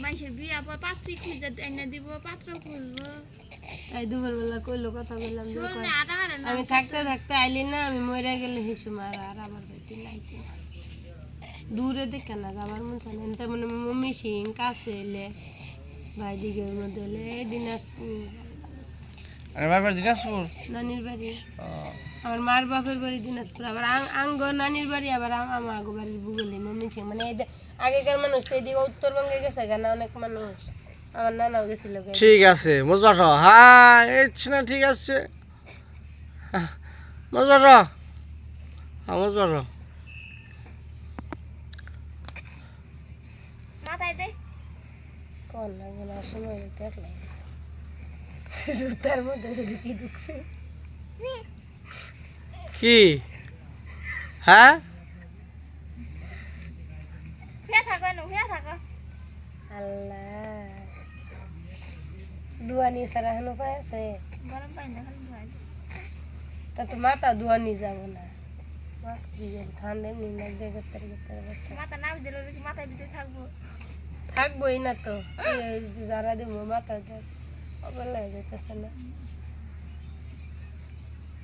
মানুষের বিয়া পর পাত্রী খুঁজে এনে দিব পাত্র খুঁজবো তাই দুপুরবেলা কইলো কথা বললাম যে শুনে কয়, আটা হারে না আমি থাকতে থাকতে আইলি না আমি মরে গেলে হিসু মারা আর আমার বাড়িতে নাইতে না দূরে দেখে না আমার মন চায় না তেমন মম্মি সিং কাছে এলে ভাই দিকের মধ্যে এলে এই দিনাজপুর আরে বাবার দিনাজপুর নানির বাড়ি আমার মার বাপের বাড়ি দিনাজপুর আবার আঙ্গ নানির বাড়ি আবার আমার বাড়ির ভূগোলে মম্মি সিং মানে এই আগেকার মানুষ তো এদিকে উত্তরবঙ্গে গেছে কেন অনেক মানুষ আমার নানাও গেছিল ঠিক আছে মুজবার হ্যাঁ এই না ঠিক আছে মুজবার হ্যাঁ মুজবার মাথায় দে কোন লাগে না সময় দেখলাই জুতার মধ্যে যদি কি ঢুকছে কি হ্যাঁ হয়ে থাকো নু হয়ে থাকো আল্লাহ দুয়ানি সারা হলো পাইছে গরম পানি দেখাল তা তো মাথা দুয়ানি যাব না মাথা দিয়ে ঠান্ডা নিয়ে লাগবে গতরে গতরে মাথা নাম দিল কি মাথায় ভিতরে থাকবো থাকবোই না তো এই যারা দেব মাথা অবলা যেতেছে না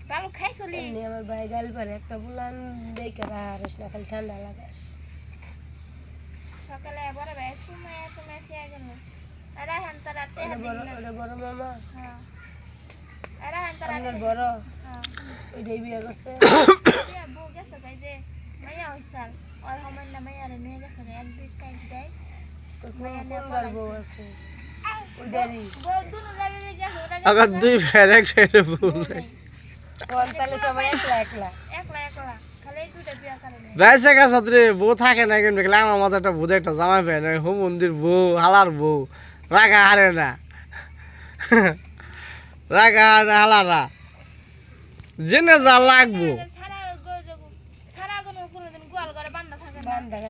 ভালো খাই চলি এমনি আমার ভাই গাল পারে একটা বুলান দেখে রাহারিস না খালি ঠান্ডা লাগাস সকালে বড় ভাই সময় সময় খেয়ে গেল আরে হান তার আটে ওটা বড় মামা হ্যাঁ আরে হান তার আপনার বড় হ্যাঁ ওইটাই বিয়ে করছে দিয়া বউ গেছে গাই যে মাইয়া হইছাল আর আমার না মাইয়া রে নিয়ে গেছে একদিক কাইট দেয় তো কোন বউ আছে ওইটারই বউ দুনো লাগে গেছে ওটা আবার দুই ফের এক ফেরে বল কোন তাহলে সবাই একলা একলা একলা একলা খালি এই দুইটা বিয়া করে নেয় বেসে গেছে রে বউ থাকে না কেন দেখলাম আমার মাথায় একটা ভূত একটা জামাই পায় না হো মন্দির বউ হালার বউ রাগা হারে না রাগা হারে হালারা জেনে যা লাগবো